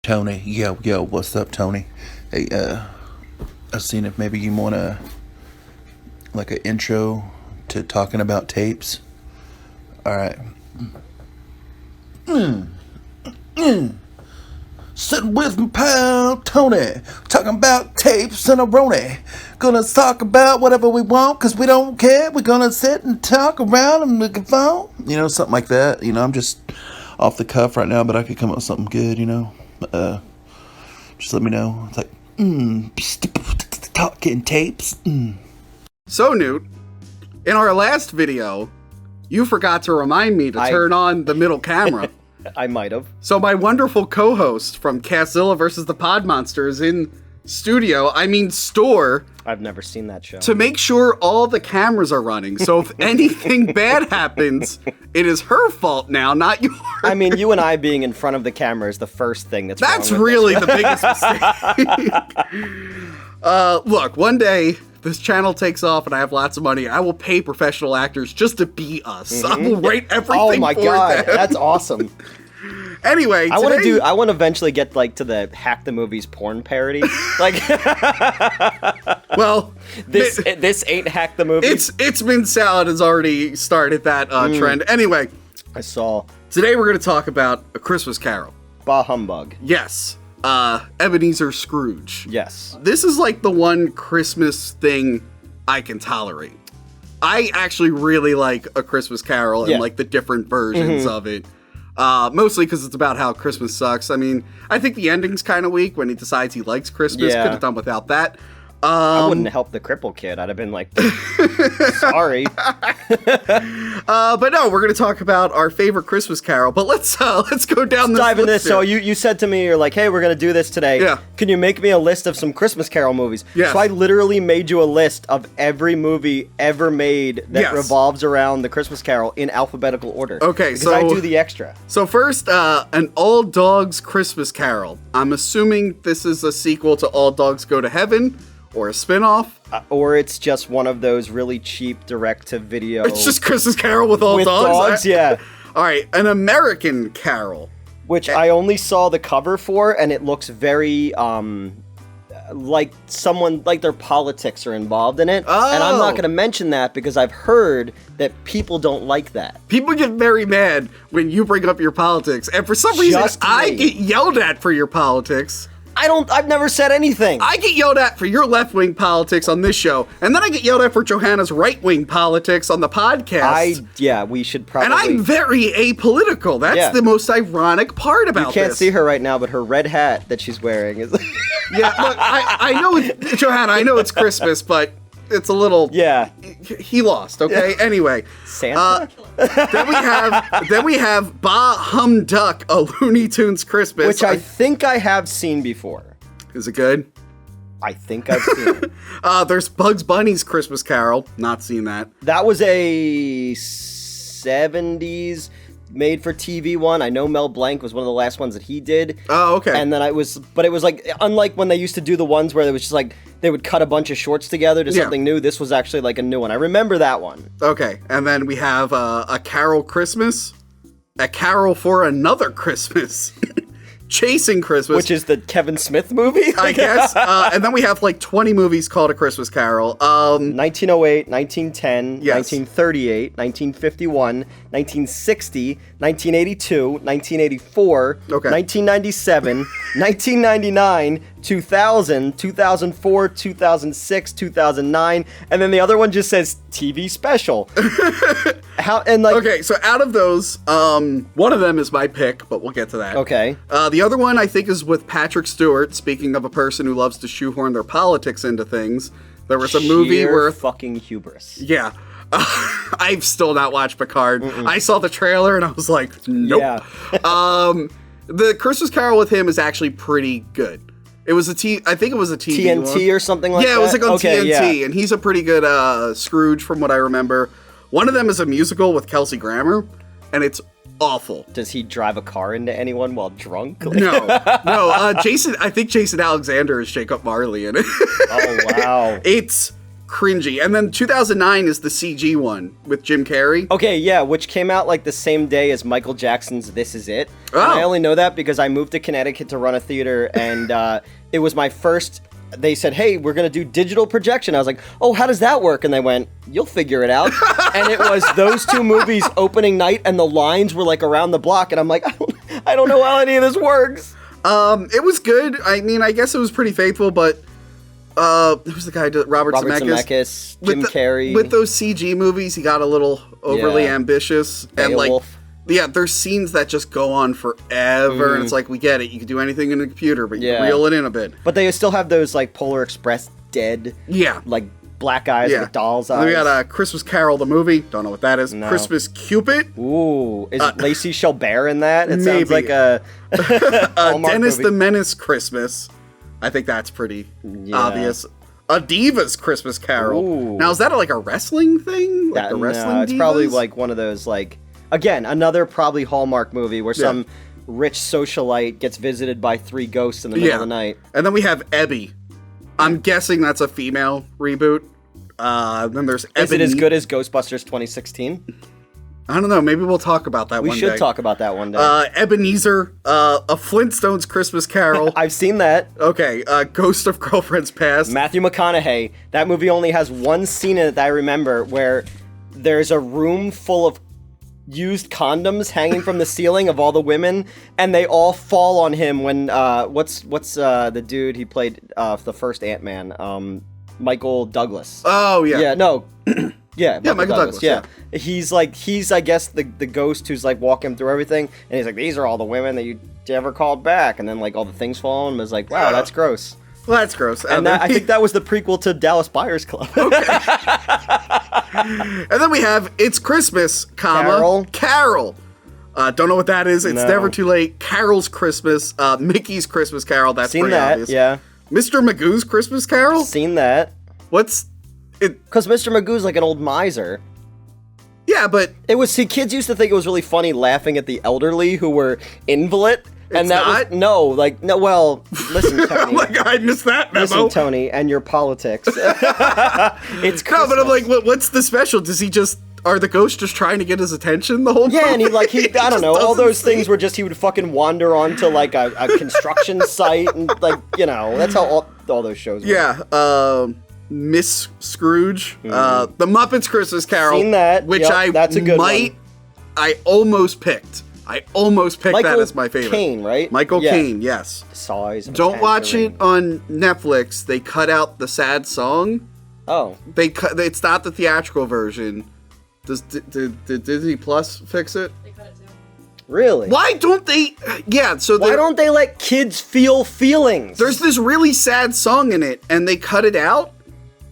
Tony. Yo, what's up, Tony? Hey, I was seeing if maybe you want to, like, an intro to talking about tapes. Alright. Sitting with my pal Tony, talking about tapes and a roni. Gonna talk about whatever we want, cause we don't care. We're gonna sit and talk around and make a phone. You know, something like that. You know, I'm just off the cuff right now, but I could come up with something good, you know. Just let me know. It's like, talking tapes. So, Newt, in our last video, you forgot to remind me to turn on the middle camera. I might have. So my wonderful co-host from Castzilla vs. the Pod Monster is in store. I've never seen that show. To make sure all the cameras are running. So if anything bad happens, it is her fault now, not yours. I mean, you and I being in front of the camera is the first thing that's wrong with really the biggest mistake. Look, one day this channel takes off and I have lots of money. I will pay professional actors just to be us. Mm-hmm. I will write everything. Oh my god, them. That's awesome. Anyway, I want to eventually get like to the Hack the Movies porn parody. Like, well, this ain't Hack the Movies. It's been Salad has already started that trend. Anyway, I saw. Today we're going to talk about A Christmas Carol. Bah humbug. Yes. Ebenezer Scrooge. Yes. This is like the one Christmas thing I can tolerate. I actually really like A Christmas Carol and like the different versions of it. Mostly because it's about how Christmas sucks. I mean, I think the ending's kind of weak when he decides he likes Christmas. Yeah. Could have done without that. I wouldn't help the cripple kid. I'd have been like, sorry. But no, we're going to talk about our favorite Christmas Carol. But let's go down this dive in list this. So you said to me, you're like, hey, we're going to do this today. Yeah. Can you make me a list of some Christmas Carol movies? Yes. So I literally made you a list of every movie ever made that revolves around the Christmas Carol in alphabetical order. Okay, because I do the extra. So first, An All Dogs Christmas Carol. I'm assuming this is a sequel to All Dogs Go to Heaven. Or a spin-off. Or it's just one of those really cheap direct-to-video... It's just Christmas Carol with all dogs, yeah. All right, An American Carol. Which I only saw the cover for, and it looks very, like their politics are involved in it. Oh. And I'm not going to mention that because I've heard that people don't like that. People get very mad when you bring up your politics. And for some reason, I get yelled at for your politics. I've never said anything. I get yelled at for your left-wing politics on this show, and then I get yelled at for Johanna's right-wing politics on the podcast. We should probably... And I'm very apolitical. That's the most ironic part about this. You can't see her right now, but her red hat that she's wearing is... Yeah, look, I know, Johanna, I know it's Christmas, but it's a little... Yeah. He lost, okay? Anyway. Santa? Then we have Bah Humduck, A Looney Tunes Christmas. Which I think I have seen before. Is it good? I think I've seen it. There's Bugs Bunny's Christmas Carol. Not seen that. That was a 70s made-for-TV one. I know Mel Blanc was one of the last ones that he did. Oh, okay. And then it was like, unlike when they used to do the ones where it was just like, they would cut a bunch of shorts together to something new, this was actually like a new one. I remember that one. Okay, and then we have A Carol Christmas, A Carol for Another Christmas, Chasing Christmas. Which is the Kevin Smith movie? I guess. And then we have like 20 movies called A Christmas Carol. 1908, 1910, yes. 1938, 1951, 1960, 1982, 1984, 1997, 1999, 2000, 2004, 2006, 2009, and then the other one just says TV special. Okay, so out of those, one of them is my pick, but we'll get to that. Okay. The other one I think is with Patrick Stewart. Speaking of a person who loves to shoehorn their politics into things, there was a movie where fucking hubris. Yeah. I've still not watched Picard. I saw the trailer and I was like, nope. Yeah. The Christmas Carol with him is actually pretty good. It was I think it was a TV TNT one. or something like that? Yeah, it was like on TNT, yeah. and he's a pretty good Scrooge from what I remember. One of them is a musical with Kelsey Grammer, and it's awful. Does he drive a car into anyone while drunk? No. I think Jason Alexander is Jacob Marley in it. Oh, wow. It's cringy. And then 2009 is the CG one with Jim Carrey. Okay, yeah, which came out like the same day as Michael Jackson's This Is It. Oh. And I only know that because I moved to Connecticut to run a theater, and it was my first. They said, hey, we're going to do digital projection. I was like, oh, how does that work? And they went, you'll figure it out. And it was those two movies opening night, and the lines were like around the block. And I'm like, I don't know how any of this works. It was good. I mean, I guess it was pretty faithful, but who's the guy? Robert Zemeckis, Jim Carrey. With those CG movies, he got a little overly ambitious. And Beowulf. there's scenes that just go on forever, and it's like, we get it. You can do anything in a computer, but you reel it in a bit. But they still have those, like, Polar Express dead, like, black eyes with doll's eyes. Then we got Christmas Carol, the movie. Don't know what that is. No. Christmas Cupid. Ooh. Is Lacey Chabert in that? It sounds like a Dennis movie. the Menace Christmas. I think that's pretty obvious. A Divas Christmas Carol. Ooh. Now, is that like a wrestling thing? Like the wrestling no, it's Divas? probably like one of those, like, again, another probably Hallmark movie where some rich socialite gets visited by 3 ghosts in the middle of the night. And then we have Ebby. I'm guessing that's a female reboot. Then there's Ebony. Is it as good as Ghostbusters 2016? I don't know. Maybe we'll talk about that one day. We should talk about that one day. Ebenezer, a Flintstones Christmas Carol. I've seen that. Okay, Ghost of Girlfriend's Past. Matthew McConaughey. That movie only has one scene in it that I remember where there's a room full of used condoms hanging from the ceiling of all the women, and they all fall on him when what's the dude he played the first Ant-Man, Michael Douglas. Oh yeah. Yeah, no. Yeah, Michael Douglas. Yeah. He's I guess the ghost who's like walking through everything, and he's like, these are all the women that you ever called back, and then like all the things fall on him. Is like, wow, that's gross. Well, that's gross. And I think that was the prequel to Dallas Buyers Club. Okay. And then we have It's Christmas, Carol. Don't know what that is. It's never too late. Carol's Christmas. Mickey's Christmas Carol. That's Seen pretty that, obvious. yeah. Mr. Magoo's Christmas Carol? Seen that. What's it? Because Mr. Magoo's like an old miser. Yeah, but Kids used to think it was really funny laughing at the elderly who were invalid. And it's not? Well, listen, Tony. Like, I missed that memo. Listen, Tony, and your politics. It's Christmas. No, but I'm like, what's the special? Are the ghosts just trying to get his attention the whole time? Yeah, and I don't know, all those things were just he would fucking wander onto like a construction site, and like, that's how all those shows were. Yeah, Miss Scrooge, The Muppets Christmas Carol. Seen that. Which that's a good one. I almost picked that as my favorite. Caine, right? Michael Caine, yes. Size. Don't watch it on Netflix. They cut out the sad song. Oh. It's not the theatrical version. Did Disney Plus fix it? They cut it too. Really? Why don't they? Yeah, so why don't they let kids feel feelings? There's this really sad song in it, and they cut it out,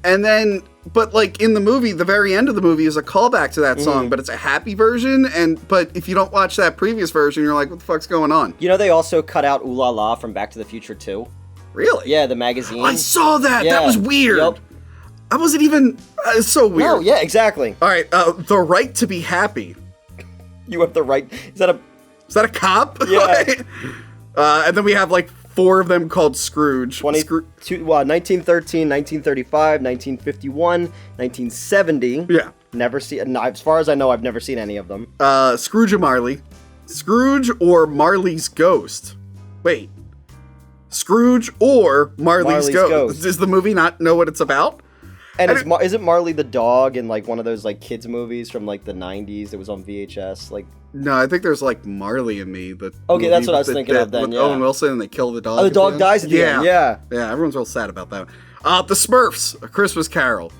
and then, but like in the movie, the very end of the movie is a callback to that song, but it's a happy version, but if you don't watch that previous version, you're like, what the fuck's going on? They also cut out Ooh La La from Back to the Future 2. Really? Yeah, the magazine. I saw that! Yeah. That was weird! Yep. I wasn't even... it's so weird. No, yeah, exactly. All right, The Right to Be Happy. You have the right... Is that a cop? Yeah. And then we have like 4 of them called Scrooge. 1913, 1935, 1951, 1970. Yeah. Never seen... As far as I know, I've never seen any of them. Scrooge and Marley. Scrooge or Marley's Ghost. Wait. Scrooge or Marley's Ghost. Does the movie not know what it's about? And isn't Marley the dog in like one of those like kids movies from like the 90s? It was on VHS. Like, no, I think there's like Marley and Me. Okay, that's what I was thinking of then. With yeah. Owen Wilson, and they kill the dog. Oh, the dog dies at the end. Yeah. Yeah, everyone's real sad about that. The Smurfs, A Christmas Carol.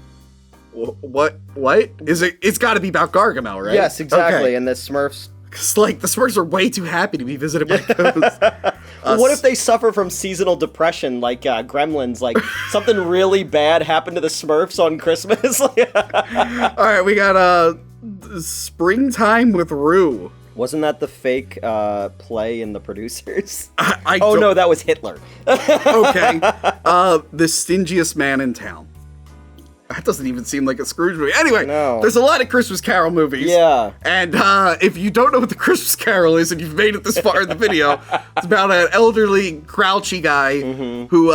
What is it? It's got to be about Gargamel, right? Yes, exactly. Okay. And the Smurfs. Because like the Smurfs are way too happy to be visited by ghosts. Well, what if they suffer from seasonal depression, like Gremlins? Like something really bad happened to the Smurfs on Christmas. All right, we got Springtime with Rue. Wasn't that the fake play in The Producers? No, that was Hitler. Okay. The Stingiest Man in Town. that doesn't even seem like a Scrooge movie. Anyway, No. there's a lot of Christmas Carol movies. Yeah. And if you don't know what the Christmas Carol is and you've made it this far in the video, it's about an elderly, grouchy guy who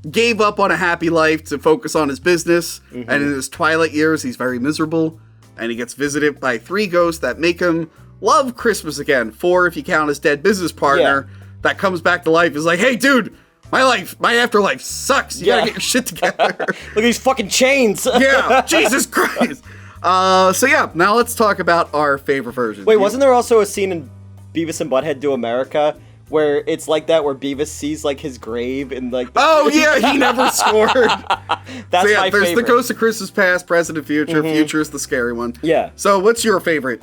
gave up on a happy life to focus on his business. And in his twilight years, he's very miserable. And he gets visited by 3 ghosts that make him love Christmas again. 4 if you count his dead business partner that comes back to life is like, hey, dude, my afterlife sucks. You gotta get your shit together. Look at these fucking chains. Yeah, Jesus Christ. So yeah, now let's talk about our favorite version. Wait, wasn't there also a scene in Beavis and Butthead Do America where it's like that, where Beavis sees like his grave and like... Oh yeah, he never scored. That's so yeah, my there's favorite. the Ghost of Christmas Past, Present, and Future. Future is the scary one. Yeah. So what's your favorite?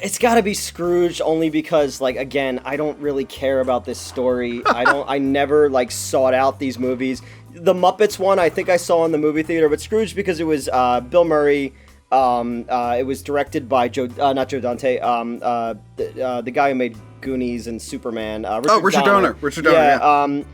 It's gotta be Scrooge, only because, like, again, I don't really care about this story. I never, like, sought out these movies. The Muppets one, I think I saw in the movie theater, but Scrooge, because it was Bill Murray, it was directed by not Joe Dante, the guy who made Goonies and Superman, Richard Donner. Richard Donner,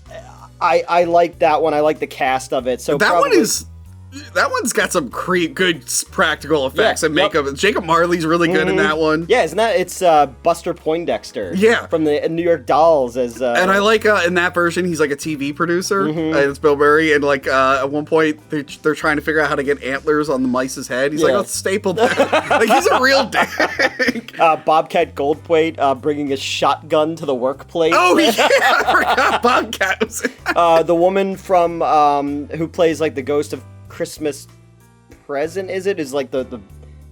yeah. I like that one. I like the cast of it. So that one's got some good practical effects and makeup. Jacob Marley's really good in that one. Yeah, isn't that? It's Buster Poindexter. Yeah. From the New York Dolls as... and I like, in that version, he's like a TV producer. And it's Bill Murray. And like, at one point, they're trying to figure out how to get antlers on the mice's head. He's like, let's staple that. Like, he's a real dick. Bobcat Goldthwait bringing a shotgun to the workplace. Oh, yeah. I forgot Bobcat was in that. The woman from... who plays like the ghost of Christmas Present, is like the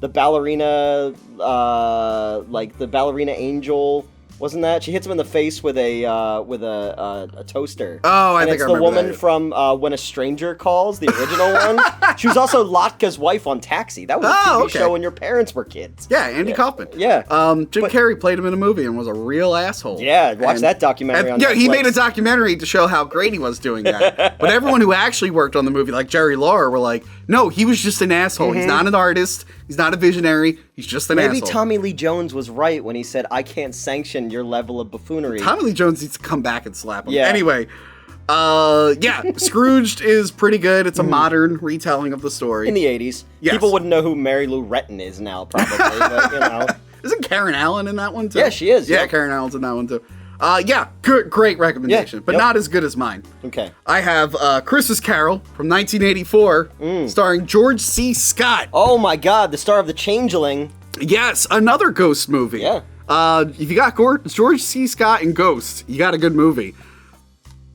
ballerina, like the ballerina angel, wasn't that? She hits him in the face with a toaster. Oh, I think it's the woman from When a Stranger Calls, the original one. She was also Latka's wife on Taxi. That was a TV show when your parents were kids. Yeah, Andy Kaufman. Yeah. Jim Carrey played him in a movie and was a real asshole. Yeah, watch that documentary on Netflix. He made a documentary to show how great he was doing that. But everyone who actually worked on the movie, like Jerry Lawler, were like, no, he was just an asshole. He's not an artist. He's not a visionary. He's just an asshole. Maybe Tommy Lee Jones was right when he said, I can't sanction your level of buffoonery. Tommy Lee Jones needs to come back and slap him. Yeah. Anyway, Scrooged is pretty good. It's a modern retelling of the story. In the 80s. Yes. People wouldn't know who Mary Lou Retton is now, probably, but, you know. Isn't Karen Allen in that one, too? Yeah, she is. Yeah, yep. Karen Allen's in that one, too. Great recommendation, but not as good as mine. Okay. I have Christmas Carol from 1984, starring George C. Scott. Oh my God, the star of The Changeling. Yes, another ghost movie. Yeah. If you got George C. Scott and Ghost, you got a good movie.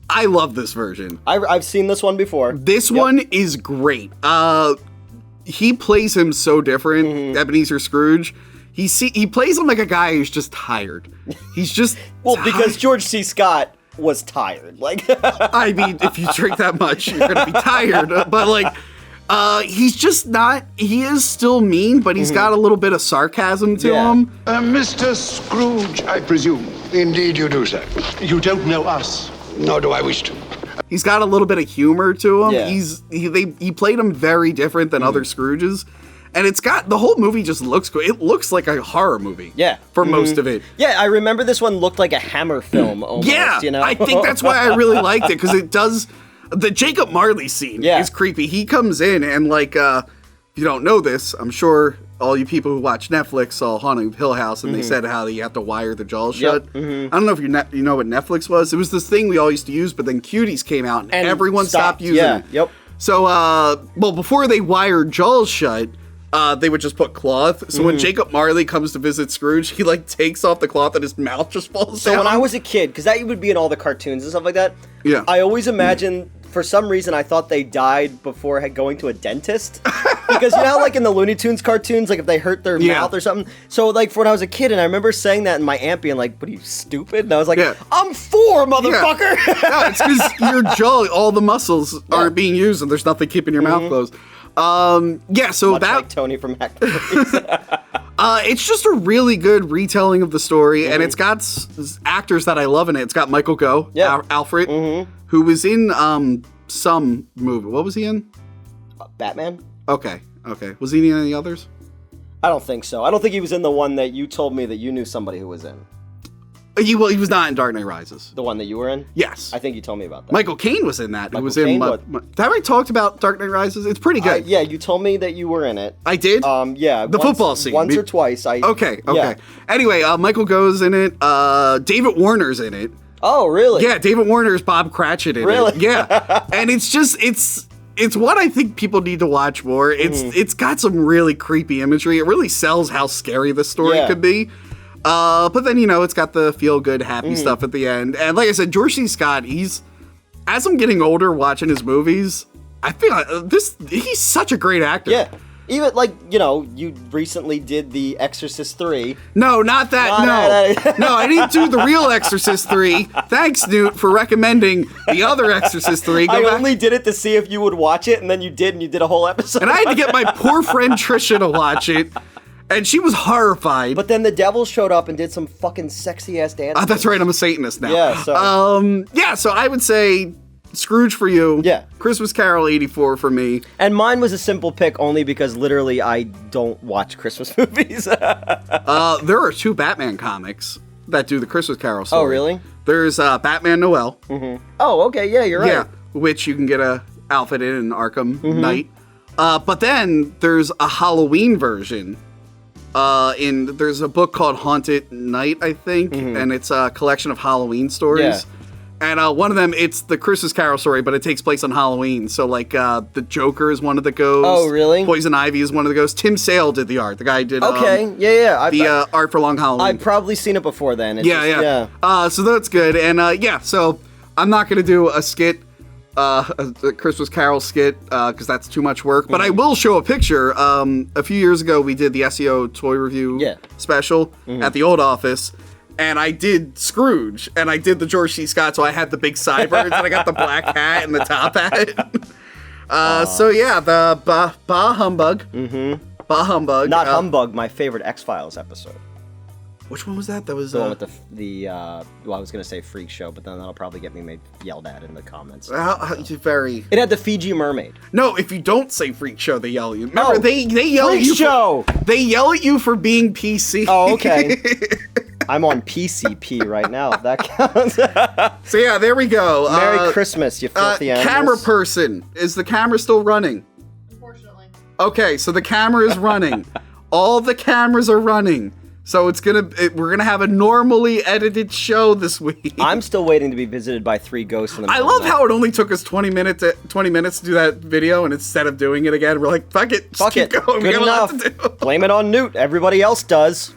I love this version. I've seen this one before. This one is great. He plays him so different, Ebenezer Scrooge. He plays him like a guy who's just tired. He's just because George C. Scott was tired. Like, I mean, if you drink that much, you're gonna be tired. But like, he's just not. He is still mean, but he's got a little bit of sarcasm to him. Mr. Scrooge, I presume. Indeed you do, sir. You don't know us. Nor do I wish to. He's got a little bit of humor to him. Yeah. He played him very different than other Scrooges. And it's got, the whole movie just looks good. It looks like a horror movie. Yeah. For most of it. Yeah, I remember this one looked like a Hammer film almost, you know? I think that's why I really liked it, because it does, the Jacob Marley scene is creepy. He comes in and like, if you don't know this, I'm sure all you people who watch Netflix saw Haunting of Hill House and they said how you have to wire the jaws shut. I don't know if you know what Netflix was. It was this thing we all used to use, but then Cuties came out and everyone stopped using it. Yep. So, well, before they wired jaws shut, they would just put cloth. So when Jacob Marley comes to visit Scrooge, he like takes off the cloth and his mouth just falls down. So when I was a kid, because that would be in all the cartoons and stuff like that, I always imagined, for some reason, I thought they died before going to a dentist. Because you know how, like, in the Looney Tunes cartoons, like, if they hurt their mouth or something? So, like, for when I was a kid, and I remember saying that, and my aunt being like, what are you, stupid? And I was like, I'm 4, motherfucker! No, it's because your jaw, all the muscles aren't being used, and there's nothing keeping your mouth closed. So much like Tony from Hack it's just a really good retelling of the story, and it's got actors that I love in it. It's got Michael Gough, Alfred, who was in some movie. What was he in? Batman? Okay. Was he in any others? I don't think so. I don't think he was in the one that you told me that you knew somebody who was in. He was not in Dark Knight Rises. The one that you were in? Yes. I think you told me about that. Michael Caine was in that. It was Caine, have I talked about Dark Knight Rises? It's pretty good. Yeah, you told me that you were in it. I did? Yeah. The football scene. Once or twice. Okay. Yeah. Anyway, Michael Go's in it. David Warner's in it. Oh, really? Yeah, David Warner's Bob Cratchit in Really? it. Yeah. And it's just, it's what I think people need to watch more. It's got some really creepy imagery. It really sells how scary the story could be. But then, it's got the feel-good, happy stuff at the end. And like I said, George C. Scott, as I'm getting older watching his movies, I feel like he's such a great actor. Yeah. Even, you recently did The Exorcist 3. No, not that, no. No, I didn't do the real Exorcist 3. Thanks, Newt, for recommending the other Exorcist 3. I only did it to see if you would watch it, and then you did, and you did a whole episode. And I had to get my poor friend Trisha to watch it, and she was horrified. But then the devil showed up and did some fucking sexy-ass dance. That's right, I'm a Satanist now. Yeah, so... so I would say Scrooge for you. Yeah. Christmas Carol 84 for me. And mine was a simple pick only because literally I don't watch Christmas movies. There are 2 Batman comics that do the Christmas Carol story. Oh, really? There's Batman Noel. Mm-hmm. Oh, okay, yeah, you're right. Yeah, which you can get a outfit in Arkham Knight. But then there's a Halloween version. There's a book called Haunted Night, I think, and it's a collection of Halloween stories. Yeah. And one of them, it's the Christmas Carol story, but it takes place on Halloween. So, the Joker is one of the ghosts. Oh, really? Poison Ivy is one of the ghosts. Tim Sale did the art. The guy did yeah. art for Long Halloween. I've probably seen it before then. Yeah. So that's good. And, so I'm not going to do a skit, a Christmas Carol skit, because that's too much work. But I will show a picture. A few years ago, we did the SEO toy review special at the old office. And I did Scrooge, and I did the George C. Scott, so I had the big sideburns, and I got the black hat and the top hat. So yeah, the Bah Humbug. Bah Humbug. Not Humbug, my favorite X-Files episode. Which one was that? That was the one with I was going to say freak show, but then that'll probably get me yelled at in the comments. It had the Fiji mermaid. No, if you don't say freak show, they yell at you. Remember, they yell freak at you. Show! They yell at you for being PC. Oh, okay. I'm on PCP right now, if that counts. So yeah, there we go. Merry Christmas, you filthy animals. Camera person. Is the camera still running? Unfortunately. Okay, so the camera is running. All the cameras are running. So we're gonna have a normally edited show this week. I'm still waiting to be visited by 3 ghosts in the I love how it only took us 20 minutes to do that video, and instead of doing it again, we're like, fuck it, just keep going. Good enough. We got a lot to do. Blame it on Newt. Everybody else does.